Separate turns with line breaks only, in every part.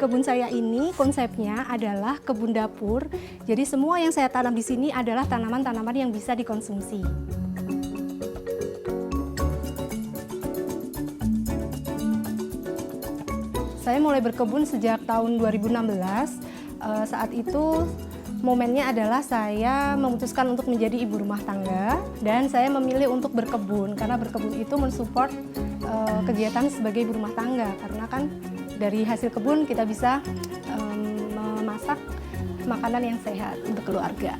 kebun saya ini konsepnya adalah kebun dapur. Jadi semua yang saya tanam di sini adalah tanaman-tanaman yang bisa dikonsumsi. Saya mulai berkebun sejak tahun 2016. Saat itu momennya adalah saya memutuskan untuk menjadi ibu rumah tangga dan saya memilih untuk berkebun karena berkebun itu mensupport kegiatan sebagai ibu rumah tangga, karena kan dari hasil kebun kita bisa memasak makanan yang sehat untuk keluarga.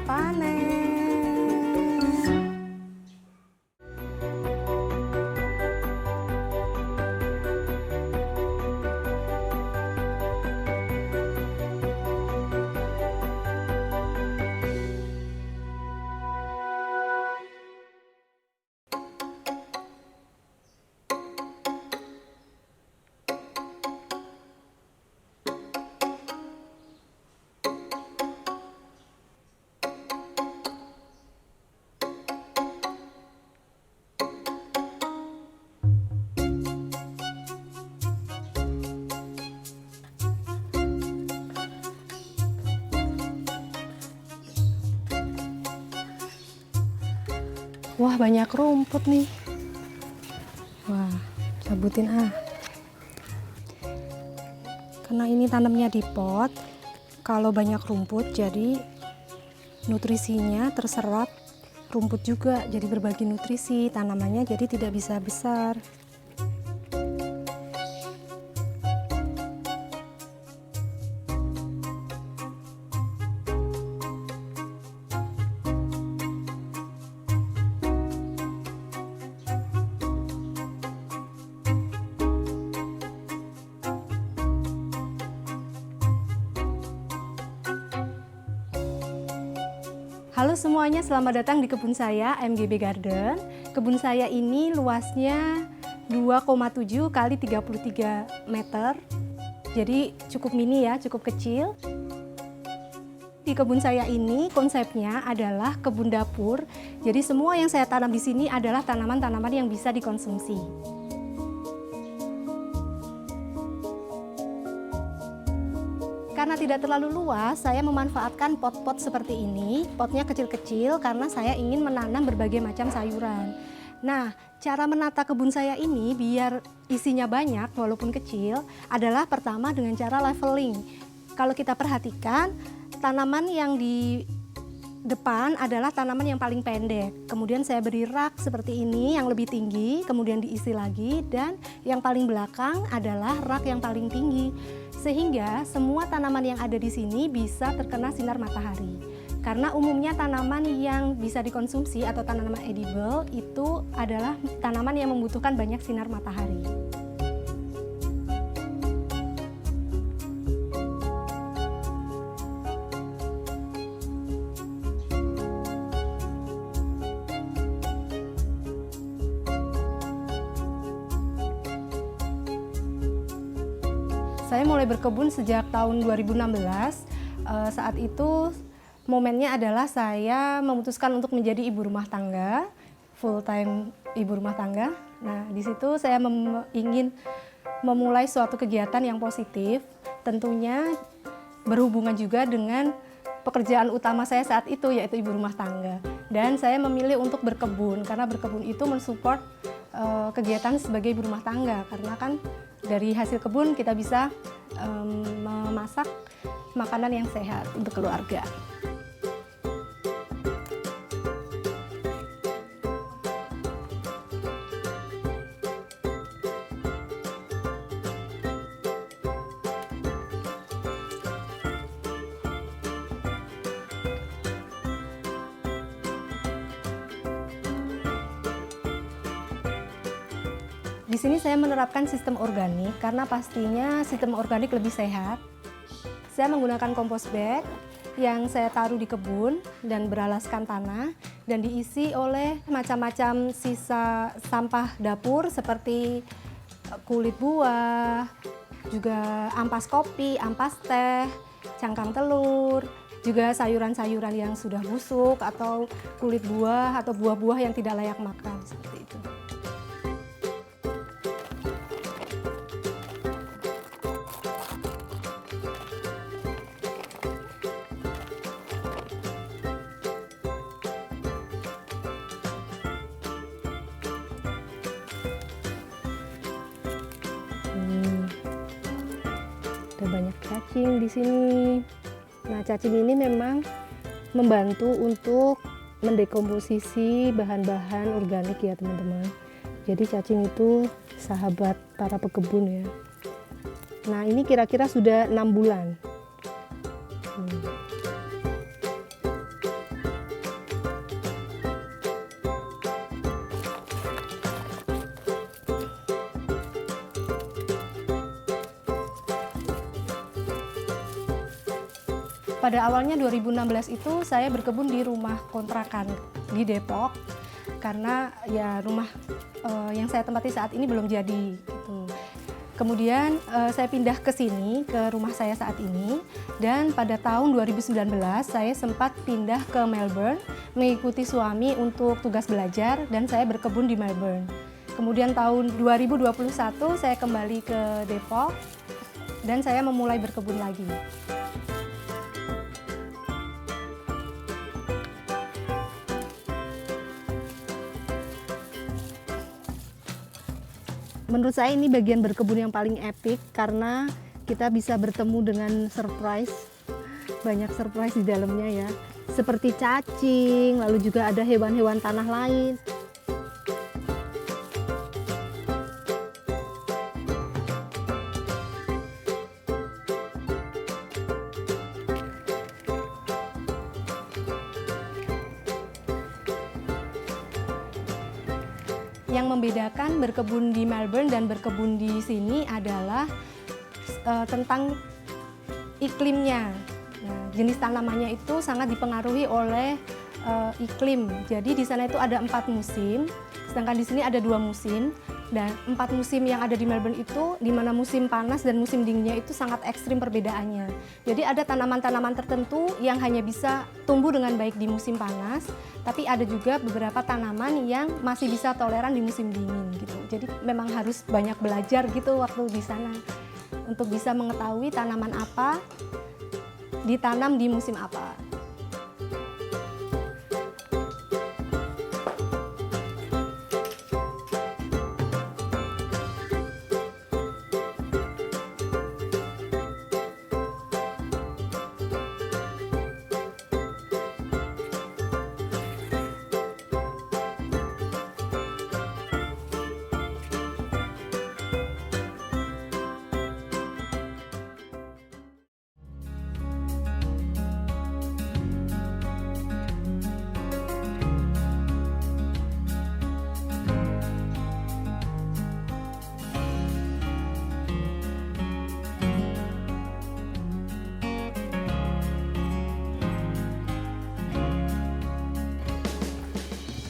Panen. Wah, banyak rumput nih. Wah, cabutin ah. Karena ini tanamnya di pot, kalau banyak rumput jadi nutrisinya terserap rumput juga, jadi berbagi nutrisi, tanamannya jadi tidak bisa besar. Halo semuanya, selamat datang di kebun saya, MGB Garden. Kebun saya ini luasnya 2,7 kali 33 meter. Jadi cukup mini ya, cukup kecil. Di kebun saya ini konsepnya adalah kebun dapur. Jadi semua yang saya tanam di sini adalah tanaman-tanaman yang bisa dikonsumsi. Karena tidak terlalu luas, saya memanfaatkan pot-pot seperti ini. Potnya kecil-kecil karena saya ingin menanam berbagai macam sayuran. Nah, cara menata kebun saya ini biar isinya banyak walaupun kecil adalah pertama dengan cara leveling. Kalau kita perhatikan, tanaman yang di depan adalah tanaman yang paling pendek. Kemudian saya beri rak seperti ini yang lebih tinggi, kemudian diisi lagi, dan yang paling belakang adalah rak yang paling tinggi. Sehingga semua tanaman yang ada di sini bisa terkena sinar matahari. Karena umumnya tanaman yang bisa dikonsumsi atau tanaman edible itu adalah tanaman yang membutuhkan banyak sinar matahari. Saya mulai berkebun sejak tahun 2016. Saat itu momennya adalah saya memutuskan untuk menjadi ibu rumah tangga, full time ibu rumah tangga. Nah, di situ saya ingin memulai suatu kegiatan yang positif, tentunya berhubungan juga dengan pekerjaan utama saya saat itu, yaitu ibu rumah tangga. Dan saya memilih untuk berkebun, karena berkebun itu mensupport kegiatan sebagai ibu rumah tangga, karena kan dari hasil kebun kita bisa memasak makanan yang sehat untuk keluarga. Di sini saya menerapkan sistem organik karena pastinya sistem organik lebih sehat. Saya menggunakan kompos bag yang saya taruh di kebun dan beralaskan tanah dan diisi oleh macam-macam sisa sampah dapur seperti kulit buah, juga ampas kopi, ampas teh, cangkang telur, juga sayuran-sayuran yang sudah busuk atau kulit buah atau buah-buah yang tidak layak makan seperti itu. Ada banyak cacing di sini. Nah, cacing ini memang membantu untuk mendekomposisi bahan-bahan organik ya teman-teman. Jadi cacing itu sahabat para pekebun ya. Nah, ini kira-kira sudah 6 bulan. Pada awalnya 2016 itu saya berkebun di rumah kontrakan di Depok karena ya rumah yang saya tempati saat ini belum jadi gitu. Kemudian saya pindah ke sini, ke rumah saya saat ini, dan pada tahun 2019 saya sempat pindah ke Melbourne mengikuti suami untuk tugas belajar dan saya berkebun di Melbourne. Kemudian tahun 2021 saya kembali ke Depok dan saya memulai berkebun lagi. Menurut saya ini bagian berkebun yang paling epic karena kita bisa bertemu dengan surprise, banyak surprise di dalamnya ya. Seperti cacing, lalu juga ada hewan-hewan tanah lain. Yang membedakan berkebun di Melbourne dan berkebun di sini adalah tentang iklimnya. Nah, jenis tanamannya itu sangat dipengaruhi oleh iklim. Jadi di sana itu ada 4 musim, sedangkan di sini ada 2 musim. Dan 4 musim yang ada di Melbourne itu, di mana musim panas dan musim dinginnya itu sangat ekstrim perbedaannya. Jadi ada tanaman-tanaman tertentu yang hanya bisa tumbuh dengan baik di musim panas, tapi ada juga beberapa tanaman yang masih bisa toleran di musim dingin gitu. Jadi memang harus banyak belajar gitu waktu di sana untuk bisa mengetahui tanaman apa ditanam di musim apa.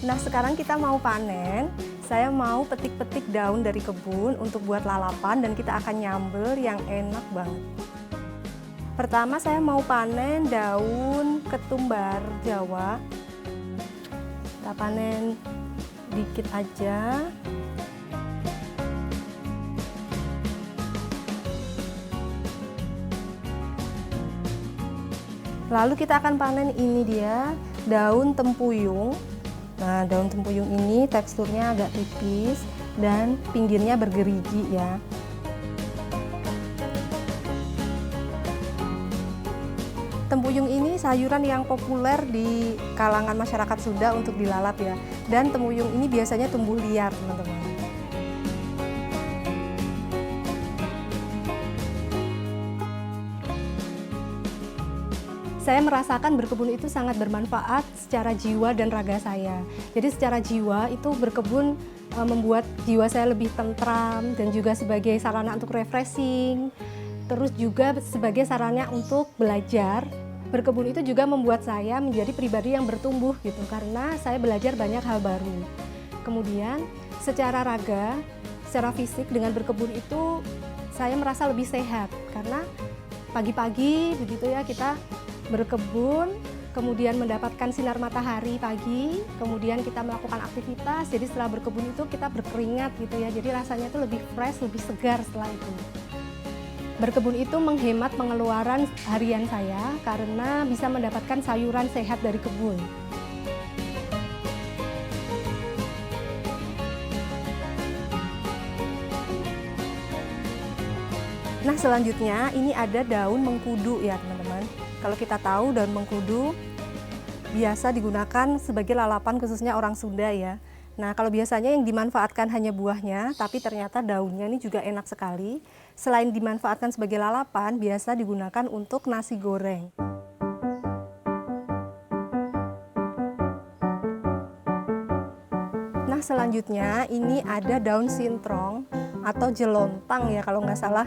Nah, sekarang kita mau panen. Saya mau petik-petik daun dari kebun untuk buat lalapan dan kita akan nyambel yang enak banget. Pertama saya mau panen daun ketumbar Jawa. Kita panen dikit aja. Lalu kita akan panen ini dia, daun tempuyung. Nah, daun tempuyung ini teksturnya agak tipis dan pinggirnya bergerigi ya. Tempuyung ini sayuran yang populer di kalangan masyarakat Sunda untuk dilalap ya. Dan tempuyung ini biasanya tumbuh liar, teman-teman. Saya merasakan berkebun itu sangat bermanfaat secara jiwa dan raga saya. Jadi secara jiwa itu berkebun membuat jiwa saya lebih tentram dan juga sebagai sarana untuk refreshing. Terus juga sebagai sarana untuk belajar. Berkebun itu juga membuat saya menjadi pribadi yang bertumbuh gitu karena saya belajar banyak hal baru. Kemudian secara raga, secara fisik dengan berkebun itu saya merasa lebih sehat karena pagi-pagi begitu ya kita berkebun, kemudian mendapatkan sinar matahari pagi, kemudian kita melakukan aktivitas, jadi setelah berkebun itu kita berkeringat gitu ya, jadi rasanya itu lebih fresh, lebih segar setelah itu. Berkebun itu menghemat pengeluaran harian saya karena bisa mendapatkan sayuran sehat dari kebun. Nah, selanjutnya ini ada daun mengkudu ya teman-teman. Kalau kita tahu daun mengkudu biasa digunakan sebagai lalapan khususnya orang Sunda ya. Nah, kalau biasanya yang dimanfaatkan hanya buahnya, tapi ternyata daunnya ini juga enak sekali. Selain dimanfaatkan sebagai lalapan, biasa digunakan untuk nasi goreng. Nah, selanjutnya ini ada daun sintrong atau jelontang ya kalau nggak salah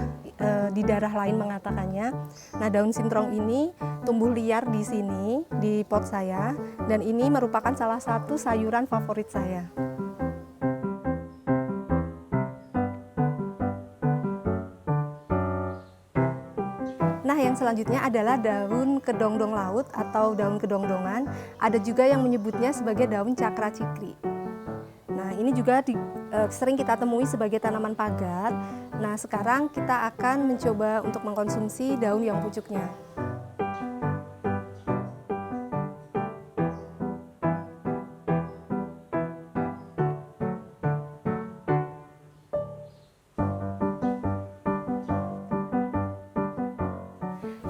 di daerah lain mengatakannya. Nah, daun sintrong ini tumbuh liar di sini di pot saya, dan ini merupakan salah satu sayuran favorit saya. Nah, yang selanjutnya adalah daun kedongdong laut atau daun kedongdongan. Ada juga yang menyebutnya sebagai daun cakra cikri. Nah, ini juga sering kita temui sebagai tanaman pagar. Nah, sekarang kita akan mencoba untuk mengkonsumsi daun yang pucuknya.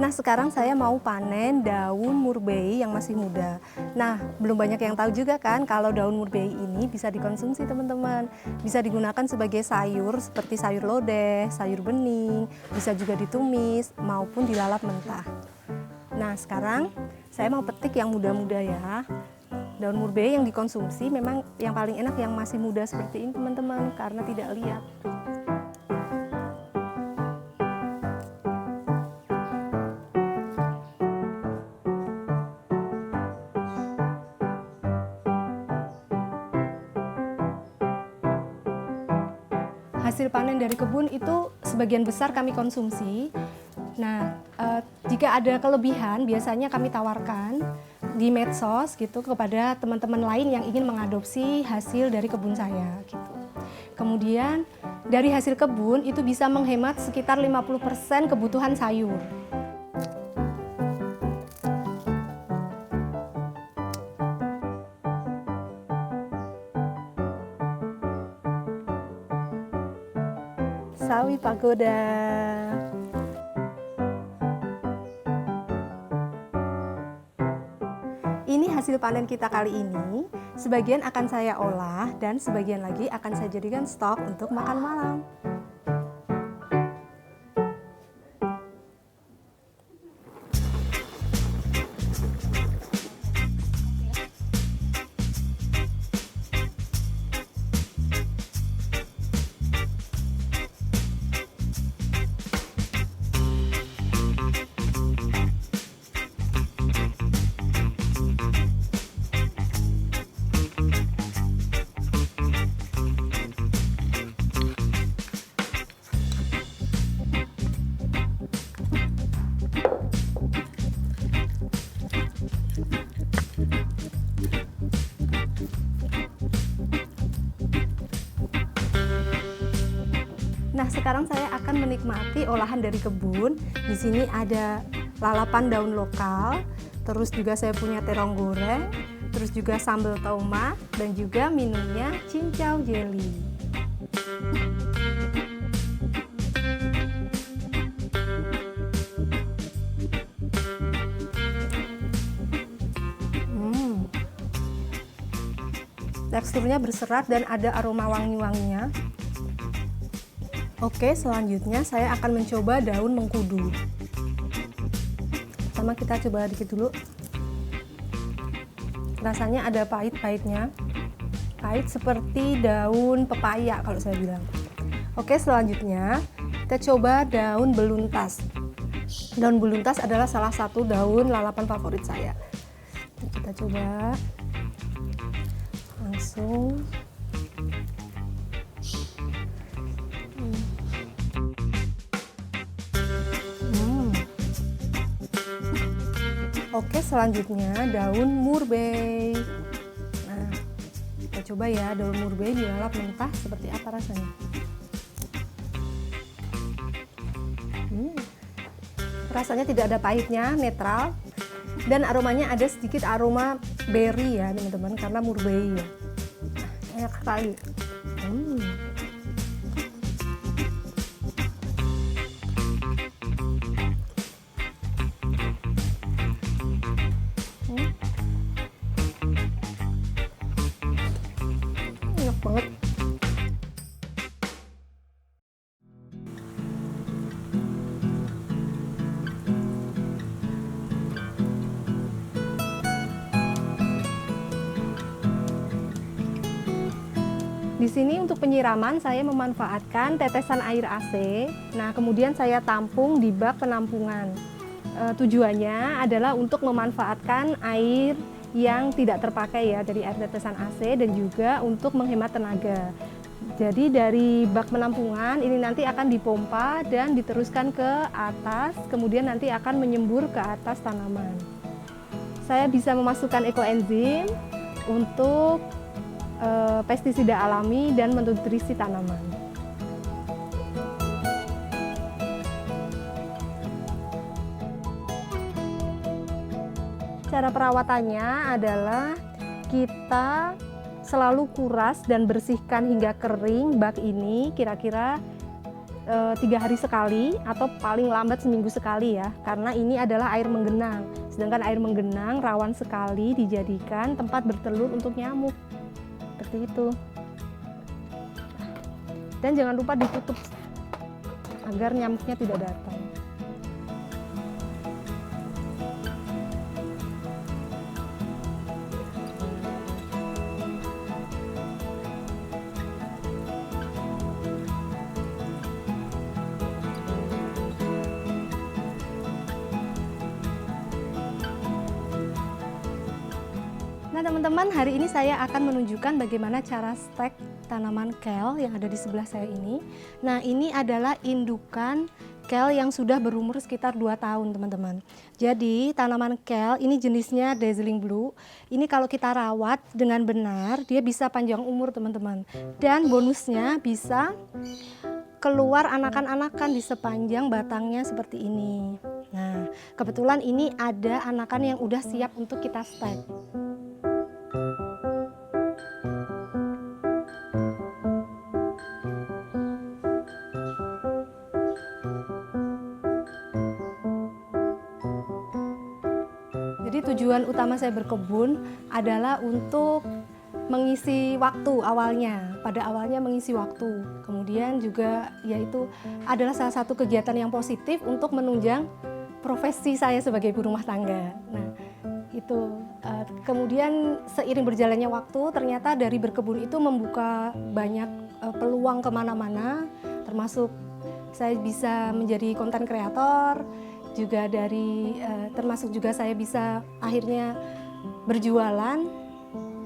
Nah, sekarang saya mau panen daun murbei yang masih muda. Nah, belum banyak yang tahu juga kan kalau daun murbei ini bisa dikonsumsi teman-teman. Bisa digunakan sebagai sayur seperti sayur lodeh, sayur bening, bisa juga ditumis maupun dilalap mentah. Nah, sekarang saya mau petik yang muda-muda ya. Daun murbei yang dikonsumsi memang yang paling enak yang masih muda seperti ini teman-teman, karena tidak liat. Hasil panen dari kebun itu sebagian besar kami konsumsi. Nah, jika ada kelebihan biasanya kami tawarkan di medsos gitu kepada teman-teman lain yang ingin mengadopsi hasil dari kebun saya gitu. Kemudian dari hasil kebun itu bisa menghemat sekitar 50% kebutuhan sayur. Sawi pagoda. Ini hasil panen kita kali ini. Sebagian akan saya olah dan sebagian lagi akan saya jadikan stok untuk makan malam. Nah, sekarang saya akan menikmati olahan dari kebun. Di sini ada lalapan daun lokal, terus juga saya punya terong goreng, terus juga sambal tomat, dan juga minumnya cincau jelly. Teksturnya berserat dan ada aroma wangi-wanginya. Oke, selanjutnya saya akan mencoba daun mengkudu. Pertama kita coba dikit dulu. Rasanya ada pahit-pahitnya. Pahit seperti daun pepaya kalau saya bilang. Oke, selanjutnya kita coba daun beluntas. Daun beluntas adalah salah satu daun lalapan favorit saya. Kita coba langsung. Oke, selanjutnya daun murbei. Nah, kita coba ya daun murbei dilalap mentah seperti apa rasanya. Rasanya tidak ada pahitnya, netral, dan aromanya ada sedikit aroma berry ya teman-teman, karena murbei ya. Enak sekali. Di sini untuk penyiraman saya memanfaatkan tetesan air AC. Nah, kemudian saya tampung di bak penampungan. Tujuannya adalah untuk memanfaatkan air yang tidak terpakai ya dari air tetesan AC dan juga untuk menghemat tenaga. Jadi dari bak penampungan ini nanti akan dipompa dan diteruskan ke atas, kemudian nanti akan menyembur ke atas tanaman. Saya bisa memasukkan ekoenzim untuk pestisida alami dan menutrisi tanaman. Cara perawatannya adalah kita selalu kuras dan bersihkan hingga kering bak ini kira-kira 3 hari sekali atau paling lambat seminggu sekali ya, karena ini adalah air menggenang. Sedangkan air menggenang rawan sekali dijadikan tempat bertelur untuk nyamuk. Seperti itu. Dan jangan lupa ditutup agar nyamuknya tidak datang. Nah teman-teman, hari ini saya akan menunjukkan bagaimana cara stek tanaman kale yang ada di sebelah saya ini. Nah ini adalah indukan kale yang sudah berumur sekitar 2 tahun teman-teman. Jadi tanaman kale ini jenisnya dazzling blue. Ini kalau kita rawat dengan benar dia bisa panjang umur teman-teman. Dan bonusnya bisa keluar anakan-anakan di sepanjang batangnya seperti ini. Nah kebetulan ini ada anakan yang udah siap untuk kita stek. Jadi tujuan utama saya berkebun adalah untuk mengisi waktu awalnya. Pada awalnya mengisi waktu. Kemudian juga yaitu adalah salah satu kegiatan yang positif untuk menunjang profesi saya sebagai ibu rumah tangga. Nah, itu kemudian seiring berjalannya waktu ternyata dari berkebun itu membuka banyak peluang kemana-mana, termasuk saya bisa menjadi konten kreator. Juga dari termasuk juga saya bisa akhirnya berjualan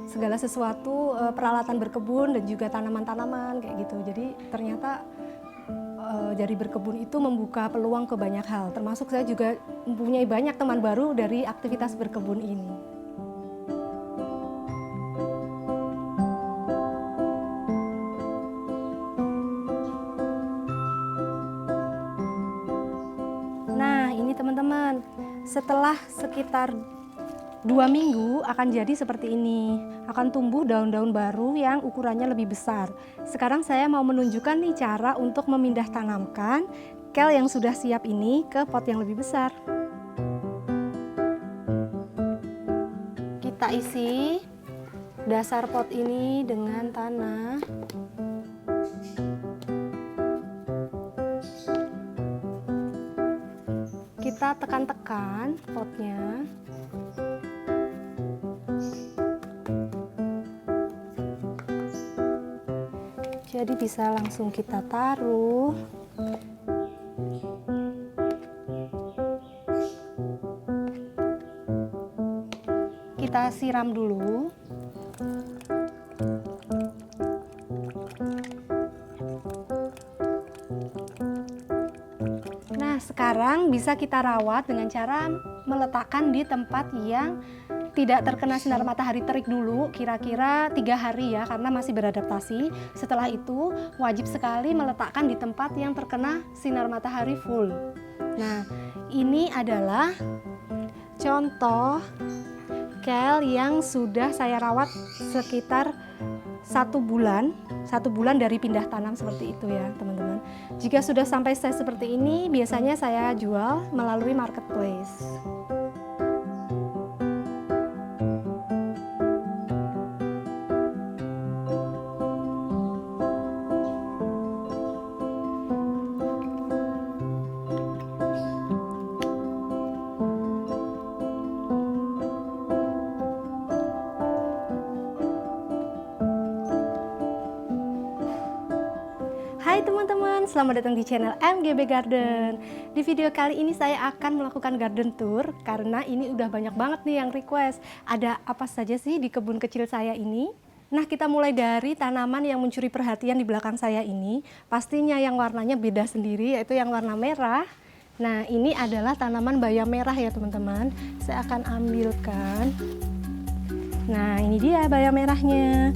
segala sesuatu peralatan berkebun dan juga tanaman-tanaman kayak gitu. Jadi ternyata dari berkebun itu membuka peluang ke banyak hal, termasuk saya juga mempunyai banyak teman baru dari aktivitas berkebun ini. Teman-teman, setelah sekitar 2 minggu akan jadi seperti ini, akan tumbuh daun-daun baru yang ukurannya lebih besar. Sekarang saya mau menunjukkan nih cara untuk memindah tanamkan kale yang sudah siap ini ke pot yang lebih besar. Kita isi dasar pot ini dengan tanah. Kita tekan-tekan potnya. Jadi bisa langsung kita taruh. Kita siram dulu. Sekarang bisa kita rawat dengan cara meletakkan di tempat yang tidak terkena sinar matahari terik dulu, kira-kira 3 hari ya, karena masih beradaptasi. Setelah itu wajib sekali meletakkan di tempat yang terkena sinar matahari full. Nah, ini adalah contoh kale yang sudah saya rawat sekitar 1 bulan dari pindah tanam seperti itu ya teman-teman. Jika sudah sampai size seperti ini, biasanya saya jual melalui marketplace. selamat datang di channel MGB Garden. Di video kali ini saya akan melakukan garden tour karena ini udah banyak banget nih yang request. Ada apa saja sih di kebun kecil saya ini? Nah, kita mulai dari tanaman yang mencuri perhatian di belakang saya ini. Pastinya yang warnanya beda sendiri, yaitu yang warna merah. Nah, ini adalah tanaman bayam merah ya teman-teman. Saya akan ambilkan. Nah, ini dia bayam merahnya.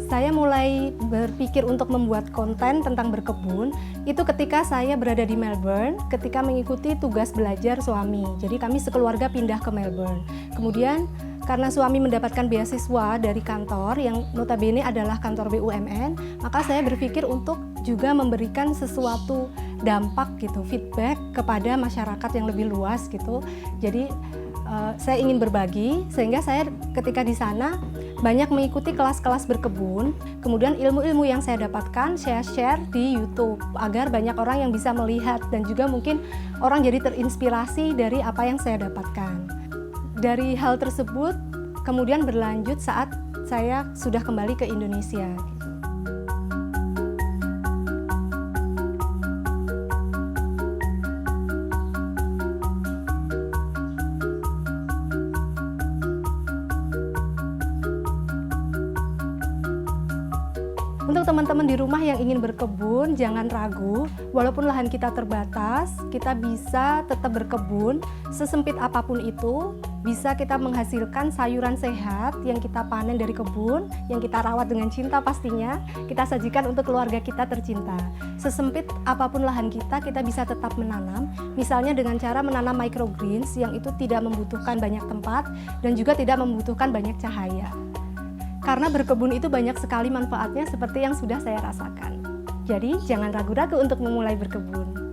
Saya mulai berpikir untuk membuat konten tentang berkebun itu ketika saya berada di Melbourne, ketika mengikuti tugas belajar suami. Jadi kami sekeluarga pindah ke Melbourne. Kemudian karena suami mendapatkan beasiswa dari kantor yang notabene adalah kantor BUMN, maka saya berpikir untuk juga memberikan sesuatu dampak gitu, feedback kepada masyarakat yang lebih luas gitu. Jadi saya ingin berbagi, sehingga saya ketika di sana banyak mengikuti kelas-kelas berkebun. Kemudian ilmu-ilmu yang saya dapatkan saya share di YouTube agar banyak orang yang bisa melihat dan juga mungkin orang jadi terinspirasi dari apa yang saya dapatkan. Dari hal tersebut kemudian berlanjut saat saya sudah kembali ke Indonesia. Untuk teman-teman di rumah yang ingin berkebun, jangan ragu, walaupun lahan kita terbatas, kita bisa tetap berkebun, sesempit apapun itu, bisa kita menghasilkan sayuran sehat yang kita panen dari kebun, yang kita rawat dengan cinta pastinya, kita sajikan untuk keluarga kita tercinta. Sesempit apapun lahan kita bisa tetap menanam, misalnya dengan cara menanam microgreens yang itu tidak membutuhkan banyak tempat dan juga tidak membutuhkan banyak cahaya. Karena berkebun itu banyak sekali manfaatnya seperti yang sudah saya rasakan. Jadi jangan ragu-ragu untuk memulai berkebun.